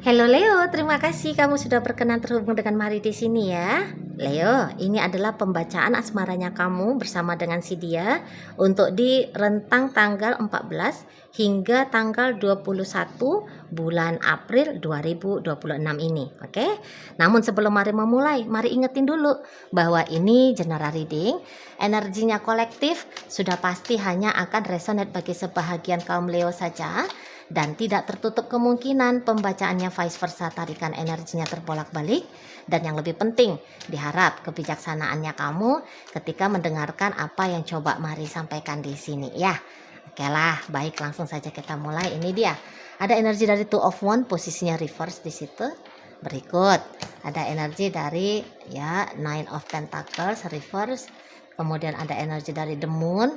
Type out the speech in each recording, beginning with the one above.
Halo Leo, terima kasih kamu sudah berkenan terhubung dengan Mari di sini ya. Leo, ini adalah pembacaan asmaranya kamu bersama dengan si dia untuk di rentang tanggal 14 hingga tanggal 21 bulan April 2026 ini, oke? Namun sebelum Mari memulai, Mari ingetin dulu bahwa ini general reading, energinya kolektif, sudah pasti hanya akan resonate bagi sebahagian kaum Leo saja. Dan tidak tertutup kemungkinan pembacaannya vice versa, tarikan energinya terbolak-balik. Dan yang lebih penting, diharap kebijaksanaannya kamu ketika mendengarkan apa yang coba Mari sampaikan di sini ya. Oke lah, baik, langsung saja kita mulai. Ini dia. Ada energi dari Two of Wands, posisinya reverse di situ. Berikut ada energi dari ya Nine of Pentacles reverse. Kemudian ada energi dari The Moon.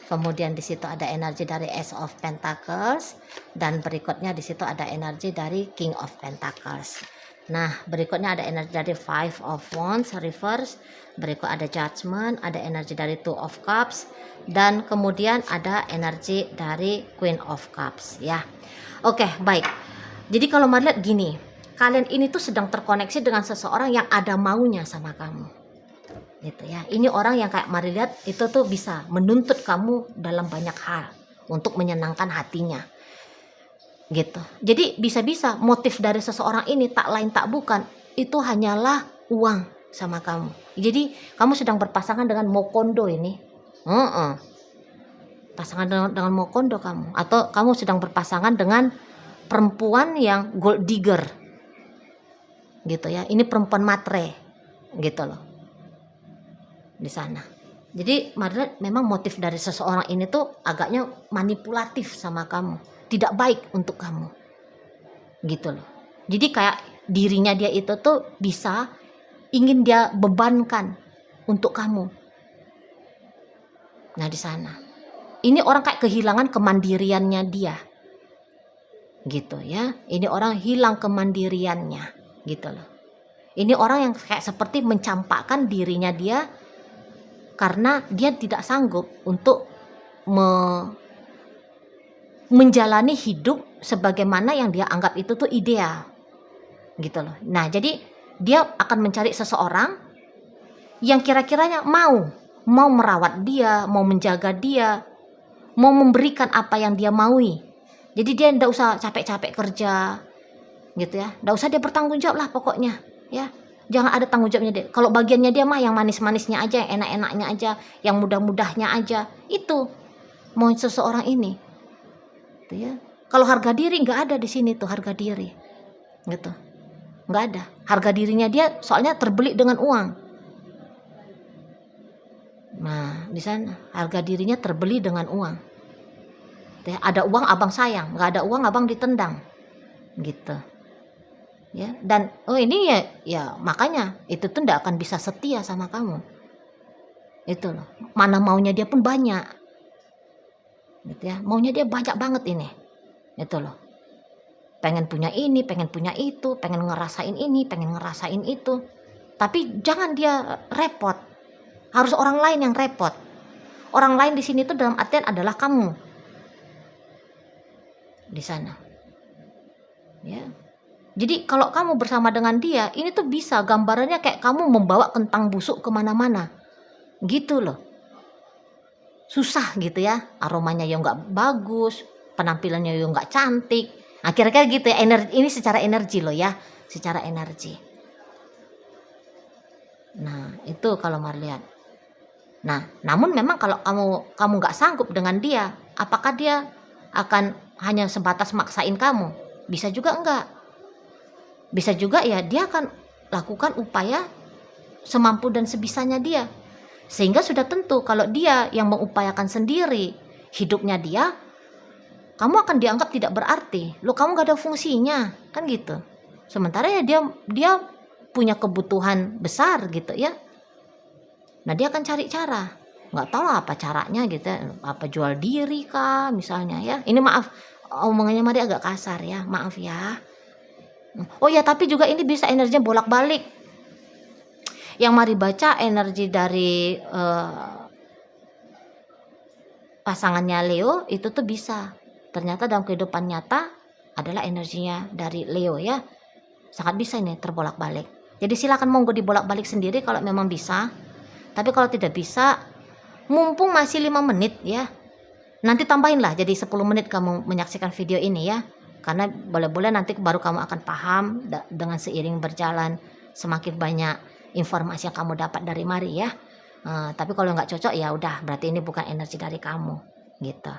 Kemudian di situ ada energi dari Ace of Pentacles dan berikutnya di situ ada energi dari King of Pentacles. Nah, berikutnya ada energi dari Five of Wands reverse, berikut ada Judgment, ada energi dari Two of Cups dan kemudian ada energi dari Queen of Cups ya. Oke, baik. Jadi kalau Mari lihat gini, kalian ini tuh sedang terkoneksi dengan seseorang yang ada maunya sama kamu. Gitu ya. Ini orang yang kayak Mari lihat itu tuh bisa menuntut kamu dalam banyak hal untuk menyenangkan hatinya. Gitu. Jadi bisa-bisa motif dari seseorang ini tak lain tak bukan itu hanyalah uang sama kamu. Jadi kamu sedang berpasangan dengan Mokondo ini. Pasangan dengan Mokondo kamu, atau kamu sedang berpasangan dengan perempuan yang gold digger. Gitu ya. Ini perempuan matre. Gitu loh. Di sana. Jadi memang motif dari seseorang ini tuh agaknya manipulatif sama kamu, tidak baik untuk kamu, gitu loh. Jadi kayak dirinya dia itu tuh bisa ingin dia bebankan untuk kamu. Nah di sana, ini orang kayak kehilangan kemandiriannya dia, gitu ya. Ini orang hilang kemandiriannya, gitu loh. Ini orang yang kayak seperti mencampakkan dirinya dia karena dia tidak sanggup untuk menjalani hidup sebagaimana yang dia anggap itu tuh ideal, gitu loh. Nah jadi dia akan mencari seseorang yang kira-kiranya mau merawat dia, mau menjaga dia, mau memberikan apa yang dia maui. Jadi dia ndak usah capek-capek kerja, gitu ya. Ndak usah dia bertanggung jawab lah pokoknya, ya. Jangan ada tanggung jawabnya dia. Kalau bagiannya dia mah yang manis-manisnya aja, yang enak-enaknya aja, yang mudah-mudahnya aja. Itu mau seseorang ini. Gitu ya. Kalau harga diri nggak ada di sini tuh, harga diri. Gitu. Nggak ada. Harga dirinya dia soalnya terbeli dengan uang. Nah, di sana harga dirinya terbeli dengan uang. Gitu ya. Ada uang abang sayang, nggak ada uang abang ditendang. Gitu. Ya, dan ini ya makanya itu tuh ndak akan bisa setia sama kamu. Itu loh, mana maunya dia pun banyak, gitu ya, maunya dia banyak banget ini, itu loh, pengen punya ini, pengen punya itu, pengen ngerasain ini, pengen ngerasain itu, tapi jangan dia repot, harus orang lain yang repot. Orang lain di sini tuh dalam artian adalah kamu di sana, ya. Jadi kalau kamu bersama dengan dia, ini tuh bisa gambarannya kayak kamu membawa kentang busuk kemana-mana, gitu loh. Susah gitu ya, aromanya ya nggak bagus, penampilannya ya nggak cantik. Nah kira-kira gitu ya, ini secara energi loh ya, secara energi. Nah itu kalau Mari lihat. Nah namun memang kalau kamu nggak sanggup dengan dia, apakah dia akan hanya sebatas maksain kamu? Bisa juga enggak. Bisa juga ya dia akan lakukan upaya semampu dan sebisanya dia. Sehingga sudah tentu kalau dia yang mengupayakan sendiri hidupnya dia, kamu akan dianggap tidak berarti. Loh kamu gak ada fungsinya, kan gitu. Sementara ya dia punya kebutuhan besar gitu ya. Nah dia akan cari cara. Nggak tahu lah apa caranya gitu, apa jual diri kah misalnya ya. Ini maaf omongannya Mari agak kasar ya, maaf ya. Oh ya, tapi juga ini bisa energinya bolak-balik. Yang Mari baca energi dari pasangannya Leo itu tuh bisa. Ternyata dalam kehidupan nyata adalah energinya dari Leo ya. Sangat bisa ini terbolak-balik. Jadi silakan monggo dibolak-balik sendiri kalau memang bisa. Tapi kalau tidak bisa, mumpung masih 5 menit ya, nanti tambahin lah jadi 10 menit kamu menyaksikan video ini ya. Karena boleh-boleh nanti baru kamu akan paham dengan seiring berjalan semakin banyak informasi yang kamu dapat dari Mari ya. Tapi kalau nggak cocok ya udah, berarti ini bukan energi dari kamu gitu.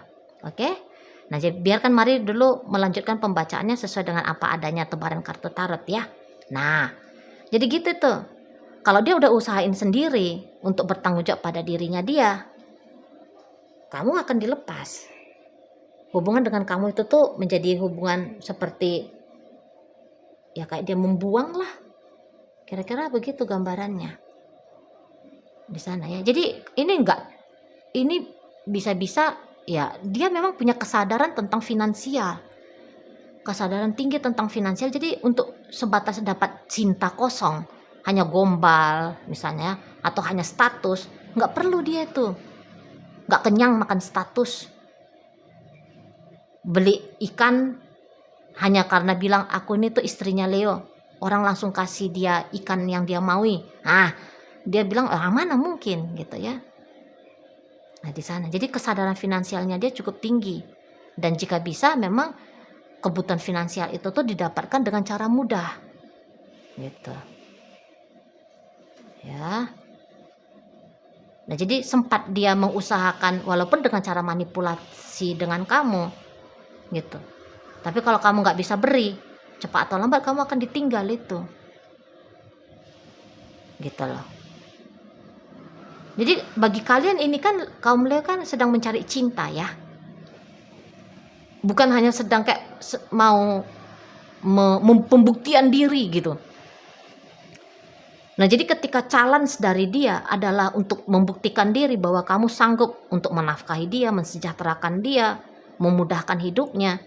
Oke? Nah, jadi biarkan Mari dulu melanjutkan pembacaannya sesuai dengan apa adanya tebaran kartu tarot ya. Nah, jadi gitu tuh. Kalau dia udah usahain sendiri untuk bertanggung jawab pada dirinya dia, kamu akan dilepas. Hubungan dengan kamu itu tuh menjadi hubungan seperti ya kayak dia membuang lah. Kira-kira begitu gambarannya di sana ya. Jadi ini bisa-bisa ya dia memang punya kesadaran tentang finansial, kesadaran tinggi tentang finansial. Jadi untuk sebatas dapat cinta kosong, hanya gombal misalnya, atau hanya status, nggak perlu dia tuh, nggak kenyang makan status, beli ikan hanya karena bilang aku ini tuh istrinya Leo, orang langsung kasih dia ikan yang dia maui. Dia bilang mana mungkin gitu ya. Nah di sana jadi kesadaran finansialnya dia cukup tinggi, dan jika bisa memang kebutuhan finansial itu tuh didapatkan dengan cara mudah gitu ya. Nah jadi sempat dia mengusahakan walaupun dengan cara manipulasi dengan kamu gitu, tapi kalau kamu nggak bisa beri, cepat atau lambat kamu akan ditinggal itu gitu loh. Jadi bagi kalian ini kan kaum Leo kan sedang mencari cinta ya, bukan hanya sedang kayak mau pembuktian diri gitu. Nah jadi ketika challenge dari dia adalah untuk membuktikan diri bahwa kamu sanggup untuk menafkahi dia, mensejahterakan dia, memudahkan hidupnya,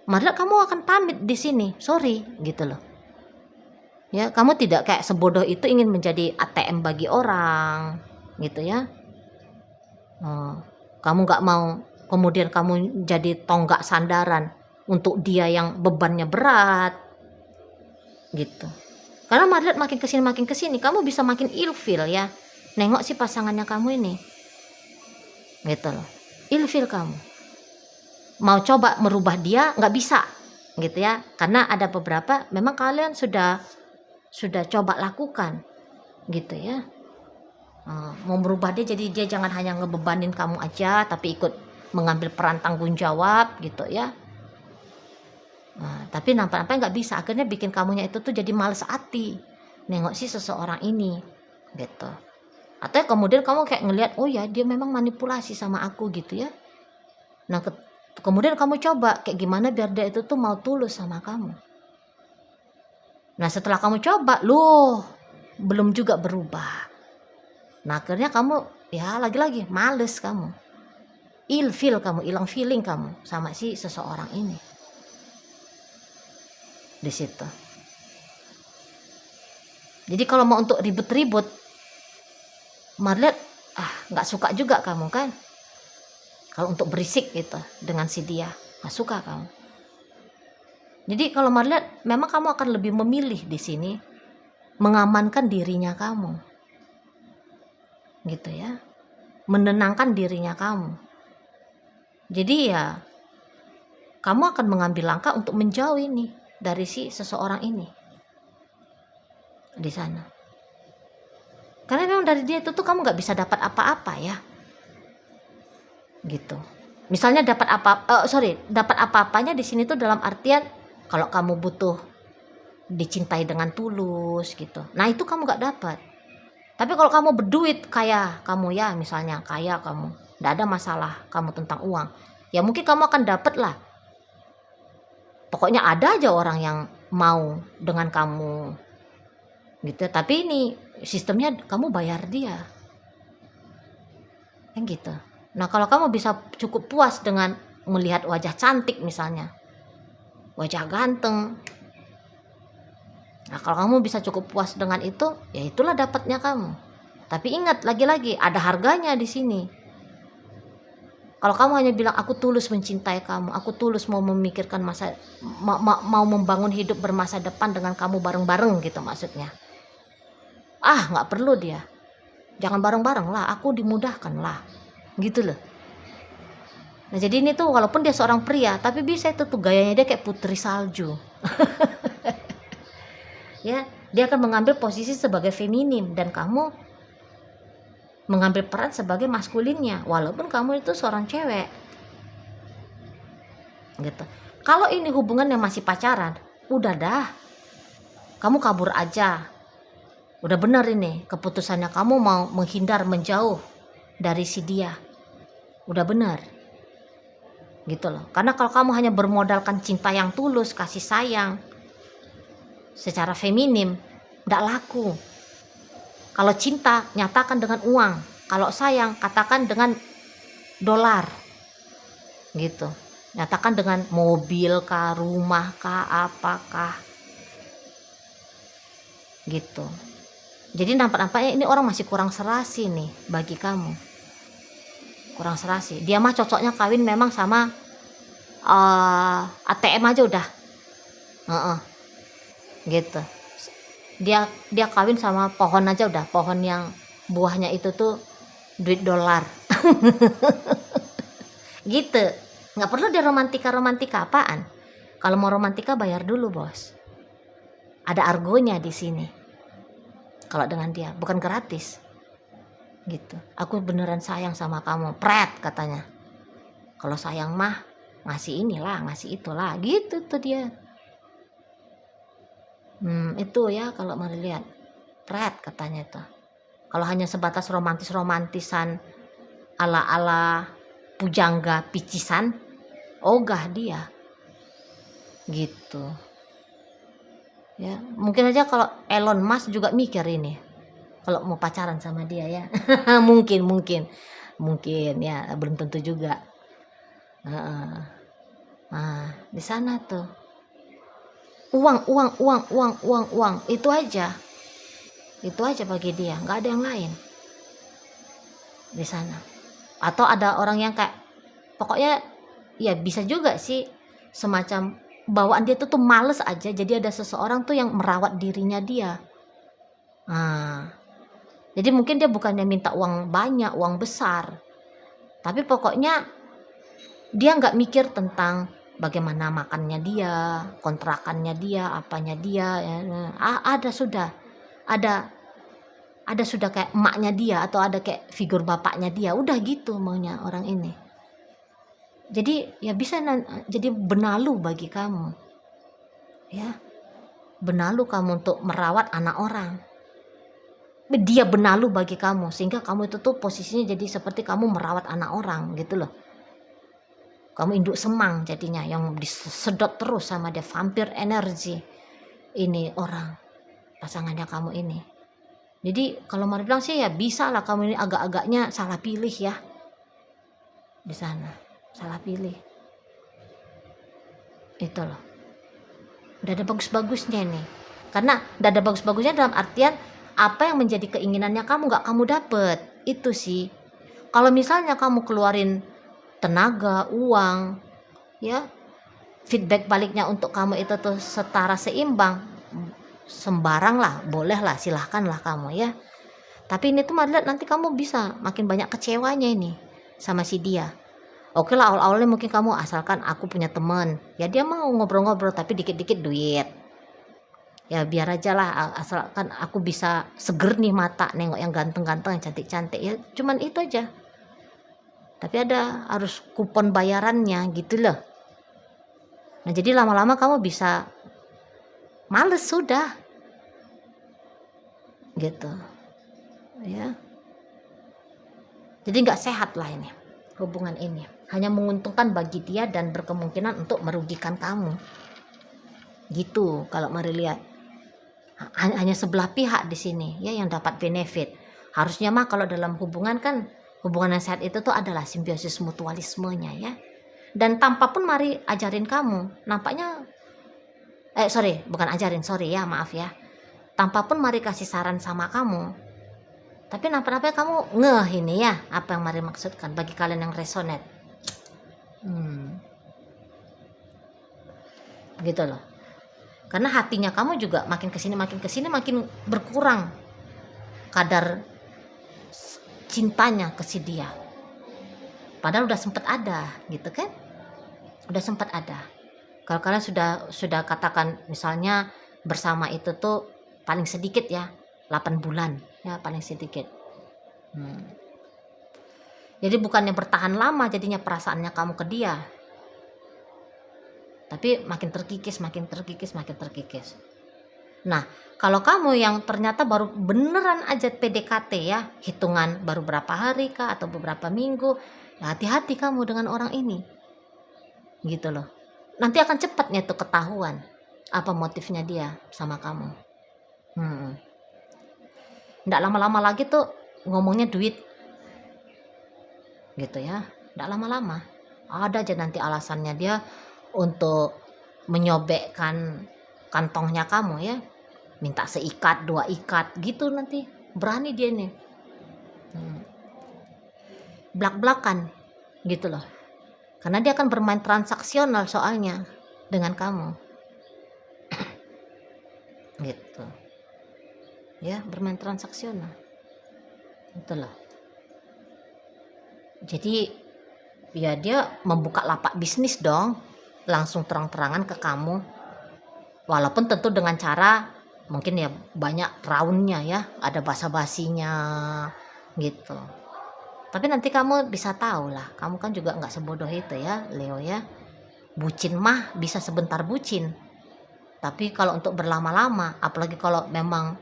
maka kamu akan pamit di sini, sorry gitu loh. Ya kamu tidak kayak sebodoh itu ingin menjadi ATM bagi orang gitu ya. Kamu nggak mau kemudian kamu jadi tonggak sandaran untuk dia yang bebannya berat gitu. Karena lihat makin kesini kamu bisa makin ilfil ya, nengok si pasangannya kamu ini gitu loh, ilfil kamu mau coba merubah dia nggak bisa gitu ya, karena ada beberapa memang kalian sudah coba lakukan gitu ya. Mau merubah dia jadi dia jangan hanya ngebebanin kamu aja, tapi ikut mengambil peran tanggung jawab gitu ya. Tapi nampak-nampak nggak bisa, akhirnya bikin kamunya itu tuh jadi males hati nengok si seseorang ini gitu. Atau kemudian kamu kayak ngelihat oh ya dia memang manipulasi sama aku gitu ya. Nah kemudian kamu coba kayak gimana biar dia itu tuh mau tulus sama kamu. Nah setelah kamu coba loh belum juga berubah. Nah akhirnya kamu ya lagi-lagi males, kamu ilfil, kamu hilang feeling kamu sama si seseorang ini di situ. Jadi kalau mau untuk ribut-ribut, Marlet nggak suka juga kamu kan kalau untuk berisik gitu dengan si dia, nggak suka kamu. Jadi kalau Marlet memang kamu akan lebih memilih di sini mengamankan dirinya kamu gitu ya, menenangkan dirinya kamu. Jadi ya kamu akan mengambil langkah untuk menjauh ini dari si seseorang ini di sana. Karena memang dari dia itu tuh kamu nggak bisa dapat apa-apa ya gitu. Misalnya dapat apa-apanya di sini tuh dalam artian kalau kamu butuh dicintai dengan tulus gitu, nah itu kamu nggak dapat. Tapi kalau kamu berduit kaya kamu ya, misalnya kaya kamu, nggak ada masalah kamu tentang uang, ya mungkin kamu akan dapat lah. Pokoknya ada aja orang yang mau dengan kamu gitu. Tapi ini sistemnya kamu bayar dia kan gitu. Nah kalau kamu bisa cukup puas dengan melihat wajah cantik misalnya, wajah ganteng, nah kalau kamu bisa cukup puas dengan itu, ya itulah dapatnya kamu. Tapi ingat lagi-lagi ada harganya di sini Kalau kamu hanya bilang aku tulus mencintai kamu, aku tulus mau memikirkan mau membangun hidup bermasa depan dengan kamu bareng-bareng gitu maksudnya. Nggak perlu dia. Jangan bareng-bareng lah, aku dimudahkan lah. Gitu loh. Nah jadi ini tuh walaupun dia seorang pria, tapi bisa itu tuh gayanya dia kayak putri salju. Ya, dia akan mengambil posisi sebagai feminim dan kamu mengambil peran sebagai maskulinnya, walaupun kamu itu seorang cewek. Gitu. Kalau ini hubungan yang masih pacaran, udah dah. Kamu kabur aja. Udah benar ini keputusannya, kamu mau menghindar, menjauh dari si dia. Udah benar. Gitu loh. Karena kalau kamu hanya bermodalkan cinta yang tulus, kasih sayang secara feminim, nggak laku. Kalau cinta nyatakan dengan uang, kalau sayang katakan dengan dolar. Gitu. Nyatakan dengan mobil kah, rumah kah, apakah. Gitu. Jadi nampak-nampaknya ini orang masih kurang serasi nih bagi kamu. Kurang serasi. Dia mah cocoknya kawin memang sama ATM aja udah. Gitu. Dia kawin sama pohon aja udah, pohon yang buahnya itu tuh duit dolar. Gitu. Nggak perlu dia romantika apaan. Kalau mau romantika bayar dulu, bos. Ada argonya di sini. Kalau dengan dia bukan gratis. Gitu. Aku beneran sayang sama kamu, pret katanya. Kalau sayang mah ngasih inilah, ngasih itulah, gitu tuh dia. Itu ya kalau mau lihat, pret katanya itu. Kalau hanya sebatas romantisan ala-ala pujangga picisan, ogah dia. Gitu. Ya, mungkin aja kalau Elon Musk juga mikir ini. Kalau mau pacaran sama dia ya. mungkin ya, belum tentu juga. Nah, di sana tuh uang itu aja bagi dia, nggak ada yang lain di sana. Atau ada orang yang kayak pokoknya ya bisa juga sih semacam bawaan dia tuh males aja, jadi ada seseorang tuh yang merawat dirinya dia. Jadi mungkin dia bukannya minta uang banyak, uang besar, tapi pokoknya dia nggak mikir tentang bagaimana makannya dia, kontrakannya dia, apanya dia. Ya. Ada sudah kayak emaknya dia atau ada kayak figur bapaknya dia, udah gitu maunya orang ini. Jadi ya bisa jadi benalu bagi kamu, ya, benalu kamu untuk merawat anak orang. Dia benalu bagi kamu sehingga kamu itu tuh posisinya jadi seperti kamu merawat anak orang gitu loh. Kamu induk semang jadinya yang disedot terus sama dia, vampir energi ini orang pasangannya kamu ini. Jadi kalau mau bilang sih ya bisa lah kamu ini agak-agaknya salah pilih ya di sana, salah pilih itu loh. Udah ada bagus-bagusnya nih, karena udah ada bagus-bagusnya dalam artian apa yang menjadi keinginannya kamu nggak kamu dapet itu sih. Kalau misalnya kamu keluarin tenaga, uang, ya, feedback baliknya untuk kamu itu tuh setara seimbang, sembarang lah, boleh lah, silahkan lah kamu ya. Tapi ini tuh lihat nanti kamu bisa makin banyak kecewanya ini sama si dia. Oke lah, awal-awalnya mungkin kamu asalkan aku punya teman, ya dia mau ngobrol-ngobrol tapi dikit-dikit duit. Ya biar aja lah, asalkan aku bisa seger nih mata nengok yang ganteng-ganteng, yang cantik-cantik, ya cuman itu aja. Tapi ada harus kupon bayarannya gitu loh. Nah jadi lama-lama kamu bisa males sudah gitu ya. Jadi nggak sehat lah ini hubungan ini, hanya menguntungkan bagi dia dan berkemungkinan untuk merugikan kamu gitu. Kalau mari lihat hanya sebelah pihak di sini ya yang dapat benefit. Harusnya mah kalau dalam hubungan kan, hubungan yang sehat itu tuh adalah simbiosis mutualismenya ya. Dan tanpa pun mari ajarin kamu, nampaknya maaf ya. Tanpa pun mari kasih saran sama kamu. Tapi nampaknya kamu ngeh ini ya, apa yang mari maksudkan bagi kalian yang resonate. Gitu loh. Karena hatinya kamu juga makin kesini makin berkurang kadar cintanya ke si dia. Padahal udah sempat ada, gitu kan? Udah sempat ada. Kalau kalian sudah katakan misalnya bersama itu tuh paling sedikit ya 8 bulan ya, paling sedikit. Jadi bukannya bertahan lama jadinya perasaannya kamu ke dia, tapi makin terkikis. Nah, kalau kamu yang ternyata baru beneran aja PDKT ya, hitungan baru berapa hari kah atau beberapa minggu, ya hati-hati kamu dengan orang ini. Gitu loh. Nanti akan cepatnya tuh ketahuan apa motifnya dia sama kamu. Nggak lama-lama lagi tuh ngomongnya duit. Gitu ya. Nggak lama-lama. Ada aja nanti alasannya dia untuk menyobekkan kantongnya kamu ya, minta seikat 2 ikat gitu, nanti berani dia nih blak-blakan gitu loh, karena dia akan bermain transaksional soalnya dengan kamu. Gitu ya, bermain transaksional gitu loh. Jadi ya dia membuka lapak bisnis dong, langsung terang-terangan ke kamu, walaupun tentu dengan cara mungkin ya banyak roundnya ya, ada basa-basinya gitu. Tapi nanti kamu bisa tahu lah, kamu kan juga nggak sebodoh itu ya Leo ya. Bucin mah bisa sebentar bucin, tapi kalau untuk berlama-lama, apalagi kalau memang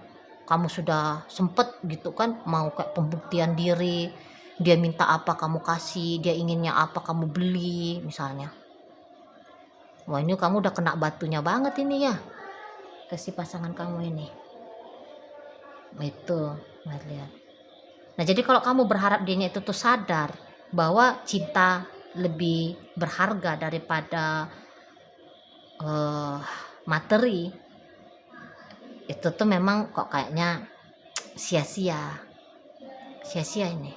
kamu sudah sempet gitu kan, mau kayak pembuktian diri, dia minta apa kamu kasih, dia inginnya apa kamu beli misalnya, wah ini kamu udah kena batunya banget ini ya ke si pasangan kamu ini. Itu lihat. Nah jadi kalau kamu berharap dianya itu tuh sadar bahwa cinta lebih berharga daripada materi, itu tuh memang kok kayaknya sia-sia ini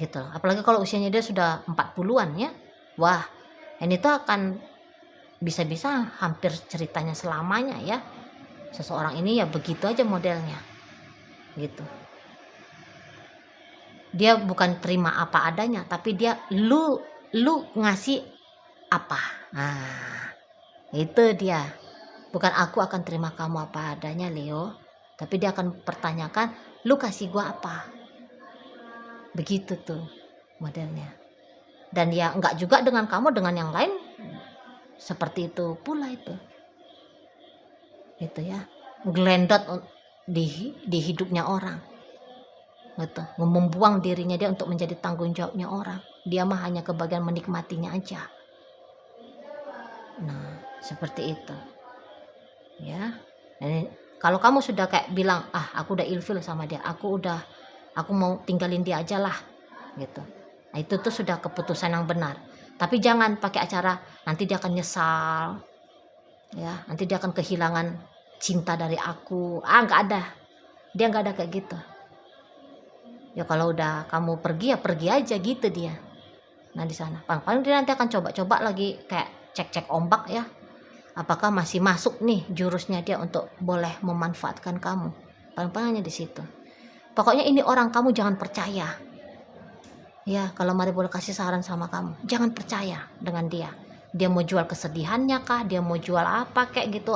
gitu. Apalagi kalau usianya dia sudah 40-an ya, wah ini tuh akan bisa-bisa hampir ceritanya selamanya ya, seseorang ini ya begitu aja modelnya gitu. Dia bukan terima apa adanya, tapi dia lu ngasih apa, nah itu dia. Bukan aku akan terima kamu apa adanya Leo, tapi dia akan pertanyakan lu kasih gua apa, begitu tuh modelnya. Dan ya enggak juga dengan kamu, dengan yang lain seperti itu pula itu ya, gelendot di hidupnya orang gitu, membuang dirinya dia untuk menjadi tanggung jawabnya orang, dia mah hanya kebagian menikmatinya aja. Nah seperti itu ya. Dan kalau kamu sudah kayak bilang aku udah ilfil sama dia, aku mau tinggalin dia aja lah gitu, nah itu tuh sudah keputusan yang benar. Tapi jangan pakai acara nanti dia akan nyesal ya, nanti dia akan kehilangan cinta dari aku. Nggak ada, dia nggak ada kayak gitu ya. Kalau udah kamu pergi ya pergi aja gitu dia. Nah di sana paling dia nanti akan coba-coba lagi, kayak cek-cek ombak ya, apakah masih masuk nih jurusnya dia untuk boleh memanfaatkan kamu. Paling hanya di situ. Pokoknya ini orang kamu jangan percaya ya. Kalau Mari boleh kasih saran sama kamu, jangan percaya dengan dia. Dia mau jual kesedihannya kah, dia mau jual apa kayak gitu,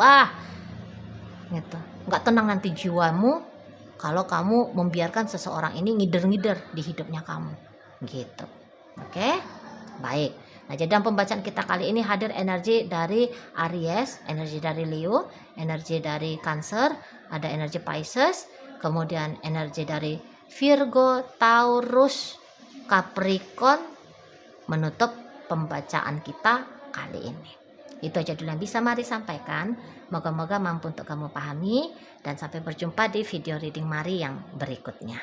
gitu. Nggak tenang nanti jiwamu kalau kamu membiarkan seseorang ini ngider-ngider di hidupnya kamu gitu. Oke, baik. Nah jadi dalam pembacaan kita kali ini hadir energi dari Aries, energi dari Leo, energi dari Cancer, ada energi Pisces, kemudian energi dari Virgo, Taurus, Capricorn, menutup pembacaan kita kali ini. Itu aja dulu yang bisa Mari sampaikan. Moga-moga mampu untuk kamu pahami, dan sampai berjumpa di video reading Mari yang berikutnya.